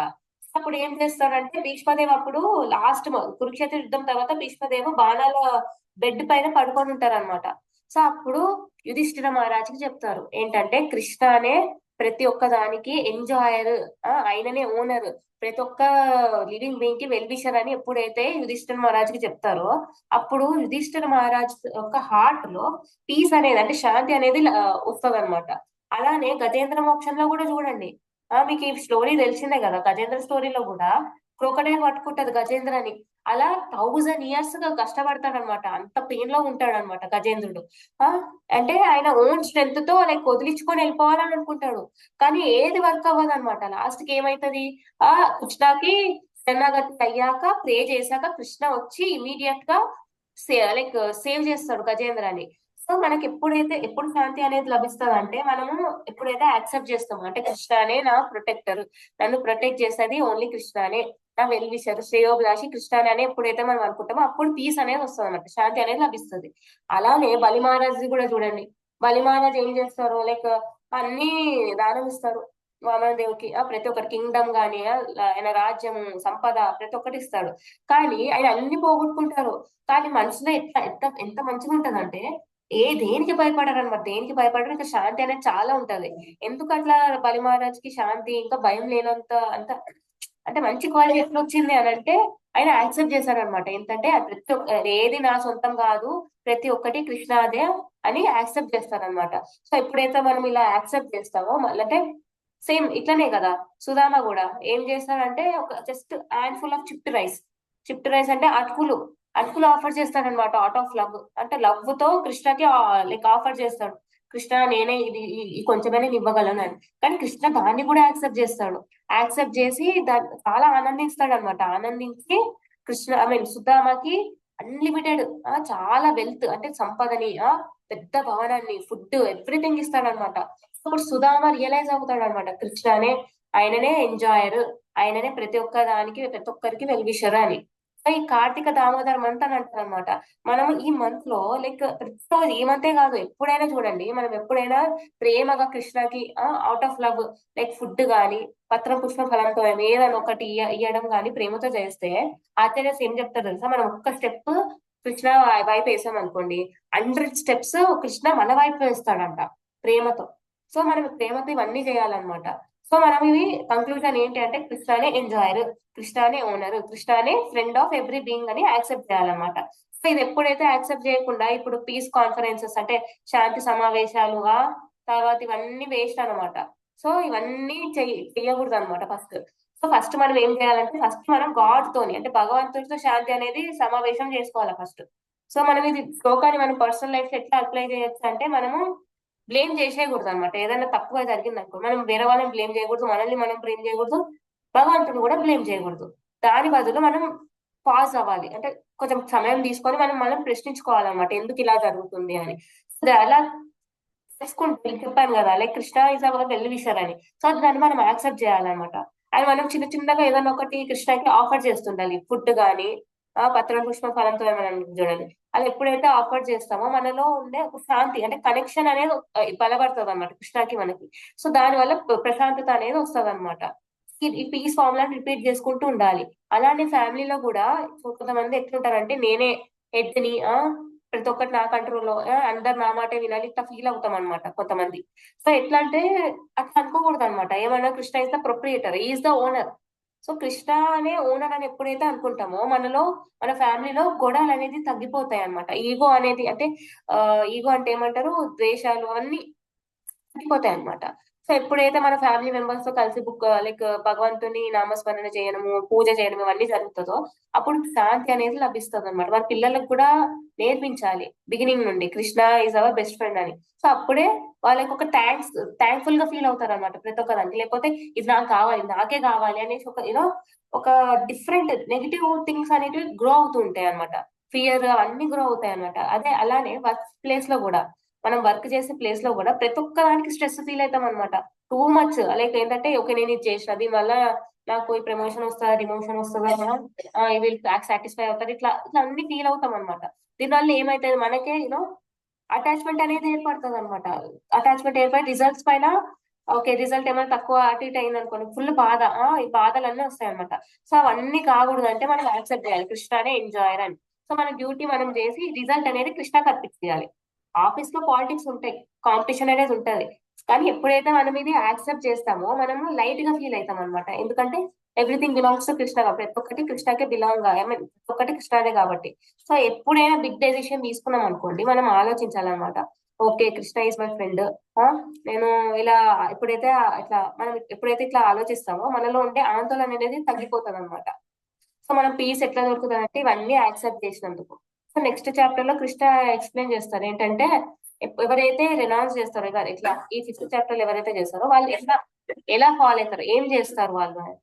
అప్పుడు ఏం చేస్తాడంటే భీష్మదేవ్ అప్పుడు లాస్ట్ కురుక్షేత్ర యుద్ధం తర్వాత భీష్మదేవ్ బాణాల బెడ్ పైన పడుకొని ఉంటారు అనమాట. సో అప్పుడు యుధిష్ఠిర మహారాజుకి చెప్తారు ఏంటంటే కృష్ణ అనే ప్రతి ఒక్క దానికి ఎంజాయర్, ఆయననే ఓనర్, ప్రతి ఒక్క లివింగ్ బీయింగ్ కి వెల్ విషర్ అని ఎప్పుడైతే యుధిష్ఠిర మహారాజుకి చెప్తారో అప్పుడు యుధిష్ఠిర మహారాజ్ యొక్క హార్ట్ లో పీస్ అనేది అంటే శాంతి అనేది వస్తుంది అనమాట. అలానే గజేంద్ర మోక్షంలో కూడా చూడండి, మీకు ఈ స్టోరీ తెలిసిందే కదా, గజేంద్ర స్టోరీలో కూడా క్రోకడైల్ పట్టుకుంటది గజేంద్రని. అలా 1000 years గా కష్టపడతాడు అనమాట, అంత పెయిన్ లో ఉంటాడు అనమాట గజేంద్రుడు. ఆ అంటే ఆయన ఓన్ స్ట్రెంత్ తో లైక్ వదిలించుకొని వెళ్ళిపోవాలని అనుకుంటాడు, కానీ ఏది వర్క్ అవ్వదు అనమాట. లాస్ట్ కి ఏమైతది, కృష్ణకి శరణాగతి అయ్యాక ప్రే చేశాక కృష్ణ వచ్చి ఇమీడియట్ గా లైక్ సేవ్ చేస్తాడు గజేంద్రని. సో మనకి ఎప్పుడు శాంతి అనేది లభిస్తుంది అంటే మనము ఎప్పుడైతే యాక్సెప్ట్ చేస్తామో అంటే కృష్ణనే నా ప్రొటెక్టర్, నన్ను ప్రొటెక్ట్ చేసేది ఓన్లీ కృష్ణనే, నా వెల్ విషర్ శ్రేయోభిలాషి కృష్ణనే అని ఎప్పుడైతే మనం అనుకుంటామో అప్పుడు పీస్ అనేది వస్తుంది అన్నమాట, శాంతి అనేది లభిస్తుంది. అలానే బలి మహారాజ్ కూడా చూడండి, బలి మహారాజ్ ఏం చేస్తారు, లైక్ అన్ని దానం ఇస్తారు వామనదేవుకి, ప్రతి ఒక్కటి కింగ్డమ్ గాని ఆయన రాజ్యం సంపద ప్రతి ఒక్కటి ఇస్తాడు. కానీ ఆయన అన్ని పోగొట్టుకుంటారు. కానీ మనసులో ఎంత మంచిగా ఉంటదంటే దేనికి భయపడరు అనమాట, దేనికి భయపడరు, ఇంకా శాంతి అనేది చాలా ఉంటది. ఎందుకు అట్లా బలి మహారాజ్కి శాంతి ఇంకా భయం లేనంత అంత అంటే మంచి క్వాలిటీ ఎట్లా వచ్చింది అని అంటే ఆయన యాక్సెప్ట్ చేశారనమాట. ఏంటంటే ప్రతి ఒక్క ఏది నా సొంతం కాదు, ప్రతి ఒక్కటి కృష్ణాదే అని యాక్సెప్ట్ చేస్తారనమాట. సో ఎప్పుడైతే మనం ఇలా యాక్సెప్ట్ చేస్తామో అంటే సేమ్ ఇట్లనే కదా సుధామ కూడా ఏం చేస్తారంటే ఒక just handful of chipped rice అంటే అటుకులు ఆఫర్ చేస్తాడనమాట, అవుట్ ఆఫ్ లవ్ అంటే లవ్ తో కృష్ణకి లైక్ ఆఫర్ చేస్తాడు, కృష్ణ నేనే ఈ కొంచెమే నేను ఇవ్వగలను అని. కానీ కృష్ణ దాన్ని కూడా యాక్సెప్ట్ చేసి దాన్ని చాలా ఆనందిస్తాడు అనమాట. ఆనందించి కృష్ణ సుధామకి అన్లిమిటెడ్ చాలా వెల్త్ అంటే సంపదని, పెద్ద భవనాన్ని, ఫుడ్, ఎవ్రీథింగ్ ఇస్తాడనమాట. ఇప్పుడు సుధామ రియలైజ్ అవుతాడు అనమాట, కృష్ణనే ఆయననే ఎంజాయర్, ఆయననే ప్రతి ఒక్కరికి వెల్ విషర్ అని. సో ఈ కార్తీక దామోదర్ మంత్ అని అంటారు అనమాట. మనం ఈ మంత్ లో లైక్ ప్రతిరోజు ఈ మంతే కాదు ఎప్పుడైనా చూడండి, మనం ఎప్పుడైనా ప్రేమగా కృష్ణకి out of love like food గాని పత్రం పుష్ప ఫలంతో ఏదైనా ఒకటి ఇయ్యడం గాని ప్రేమతో చేస్తే ఆచార్యస్ ఏం చెప్తారు తెలుసా, మనం ఒక్క స్టెప్ కృష్ణ వైపు వేసాం అనుకోండి, 100 steps కృష్ణ మన వైపు వేస్తాడంట ప్రేమతో. సో మనం ప్రేమతో ఇవన్నీ చేయాలన్నమాట. సో మనం ఇవి కంక్లూజన్ ఏంటి అంటే కృష్ణనే ఎంజాయర్, కృష్ణనే ఓనర్, కృష్ణనే ఫ్రెండ్ ఆఫ్ ఎవ్రీ బీయింగ్ అని యాక్సెప్ట్ చేయాలన్నమాట. సో ఇది ఎప్పుడైతే యాక్సెప్ట్ చేయకుండా ఇప్పుడు పీస్ కాన్ఫరెన్సెస్ అంటే శాంతి సమావేశాలు తర్వాత ఇవన్నీ వేస్ట్ అనమాట. సో ఇవన్నీ చెయ్యకూడదు అనమాట ఫస్ట్ మనం ఏం చేయాలంటే ఫస్ట్ మనం గాడ్ తోని అంటే భగవంతుడితో శాంతి అనేది సమావేశం చేసుకోవాలి ఫస్ట్. సో మనం ఇది శ్లోకాన్ని మనం పర్సనల్ లైఫ్ ఎట్లా అప్లై చేయొచ్చు అంటే మనము బ్లేమ్ చేసేయకూడదు అనమాట. ఏదైనా తప్పుగా జరిగింది అనుకో మనం వేరే వాళ్ళని బ్లేమ్ చేయకూడదు, మనల్ని మనం బ్లేమ్ చేయకూడదు, భగవంతుని కూడా బ్లేమ్ చేయకూడదు. దాని బదులు మనం పాజ్ అవ్వాలి, అంటే కొంచెం సమయం తీసుకొని మనం ప్రశ్నించుకోవాలన్నమాట ఎందుకు ఇలా జరుగుతుంది అని. అలా చేసుకుంటే చెప్పాను కదా like Krishna is our well wisher అని. సో దాన్ని మనం యాక్సెప్ట్ చేయాలన్నమాట. అది మనం చిన్నగా ఏదైనా ఒకటి కృష్ణకి ఆఫర్ చేస్తుండాలి, ఫుడ్ గాని పత్రం పుష్ప ఫలంతో ఏమైనా చూడండి. అది ఎప్పుడైతే ఆఫర్ చేస్తామో మనలో ఉండే ఒక శాంతి అంటే కనెక్షన్ అనేది బలపడుతుంది అనమాట కృష్ణకి మనకి. సో దాని వల్ల ప్రశాంతత అనేది వస్తుంది అనమాట. ఈ పీస్ ఫార్ములా రిపీట్ చేసుకుంటూ ఉండాలి. అలానే ఫ్యామిలీలో కూడా కొంతమంది ఎట్లుంటారంటే నేనే హెడ్ని, ప్రతి ఒక్కటి నా కంట్రోల్లో, అందరు నా మాటే వినాలి, ఇట్లా ఫీల్ అవుతాం అనమాట కొంతమంది. సో ఎట్లా అంటే అట్లా అనుకోకూడదు అనమాట. ఏమన్నా Krishna is the proprietor, is the owner. So Krishna అనే ఓనర్ అని ఎప్పుడైతే అనుకుంటామో మన ఫ్యామిలీలో గొడవలు అనేది తగ్గిపోతాయి అనమాట. ఈగో అంటే ఏమంటారు, ద్వేషాలు అన్ని తగ్గిపోతాయి అనమాట. సో ఎప్పుడైతే మన ఫ్యామిలీ మెంబర్స్ తో కలిసి లైక్ భగవంతుని నామస్మరణ చేయడము, పూజ చేయడం ఇవన్నీ జరుగుతుందో అప్పుడు శాంతి అనేది లభిస్తుంది అనమాట. మన పిల్లలకు కూడా నేర్పించాలి బిగినింగ్ నుండి Krishna is our best friend అని. సో అప్పుడే వాళ్ళకి ఒక థ్యాంక్ఫుల్ గా ఫీల్ అవుతారు అనమాట ప్రతి ఒక్కదానికి. లేకపోతే ఇది నాకు కావాలి, నాకే కావాలి అనేసి ఒక ఒక డిఫరెంట్ నెగిటివ్ థింగ్స్ అనేటివి గ్రో అవుతూ ఉంటాయి అనమాట. ఫియర్ అవన్నీ గ్రో అవుతాయి అనమాట. అదే అలానే వర్క్ ప్లేస్ లో కూడా, మనం వర్క్ చేసే ప్లేస్ లో కూడా ప్రతి ఒక్కదానికి స్ట్రెస్ ఫీల్ అవుతాం అనమాట. Too much. లైక్ ఏంటంటే ఓకే నేను ఇది చేసిన దీనివల్ల నాకు ఈ ప్రమోషన్ వస్తుందా, డిమోషన్ వస్తుందా, వీళ్ళు సాటిస్ఫై అవుతారు, ఇట్లా ఇట్లా అన్ని ఫీల్ అవుతాం అనమాట. దీనివల్ల ఏమైతుంది మనకే అటాచ్మెంట్ అనేది ఏర్పడుతుంది అనమాట. అటాచ్మెంట్ ఏర్పడి రిజల్ట్స్ పైన ఓకే రిజల్ట్ ఏమైనా తక్కువ అటు ఇటు అయింది అనుకోండి, ఫుల్ బాధ, ఈ బాధలన్నీ వస్తాయి అనమాట. సో అవన్నీ కాకూడదు అంటే మనం యాక్సెప్ట్ చేయాలి కృష్ణనే ఎంజాయర్ అని. సో మన డ్యూటీ మనం చేసి రిజల్ట్ అనేది కృష్ణకి అర్పించేయాలి. ఆఫీస్ లో పాలిటిక్స్ ఉంటాయి, కాంపిటీషన్ అనేది ఉంటది. కానీ ఎప్పుడైతే మనం ఇది యాక్సెప్ట్ చేస్తామో మనము లైట్ గా ఫీల్ అవుతాం అనమాట. ఎందుకంటే ఎవ్రీథింగ్ బిలాంగ్స్ టు కృష్ణ కాబట్టి, ప్రతి ఒక్కటి కృష్ణకే బిలాంగ్, ఐ మీన్ ప్రతి ఒక్కటి కృష్ణదే కాబట్టి. సో ఎప్పుడైనా బిగ్ డెసిషన్ తీసుకున్నాం అనుకోండి, మనం ఆలోచించాలన్నమాట. Okay Krishna is my friend. నేను ఇలా ఎప్పుడైతే ఇట్లా మనం ఎప్పుడైతే ఇట్లా ఆలోచిస్తామో మనలో ఉండే ఆందోళన అనేది తగ్గిపోతుంది అనమాట. సో మనం పీస్ ఎట్లా దొరుకుతుంది అంటే ఇవన్నీ యాక్సెప్ట్ చేసినందుకు. సో నెక్స్ట్ చాప్టర్ లో కృష్ణ ఎక్స్ప్లెయిన్ చేస్తారు ఏంటంటే ఎవరైతే రెనౌన్స్ చేస్తారో ఇట్లా ఈ ఫిఫ్త్ చాప్టర్ లో ఎవరైతే చేస్తారో వాళ్ళు ఎలా ఫాలో అవుతారు, ఏం చేస్తారు వాళ్ళు అని.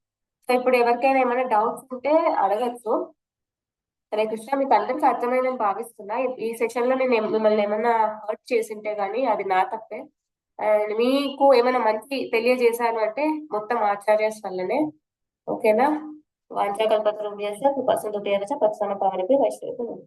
సో ఇప్పుడు ఎవరికైనా ఏమైనా డౌట్స్ ఉంటే అడగచ్చు. హరే కృష్ణ, మీకు అందరికి అర్థమైందని భావిస్తున్నా. ఈ సెషన్ లో నేను మిమ్మల్ని ఏమైనా హర్ట్ చేసింటే గానీ అది నా తప్పే. అండ్ మీకు ఏమైనా మంచి తెలియజేశాను అంటే మొత్తం ఆచార్యస్ వల్లనే. ఓకేనా? వాంఛాకల్పతరుభ్యశ్చ కృపాసింధుభ్యశ్చ పతితానాం పావనేభ్యో వైష్ణవేభ్యో నమః.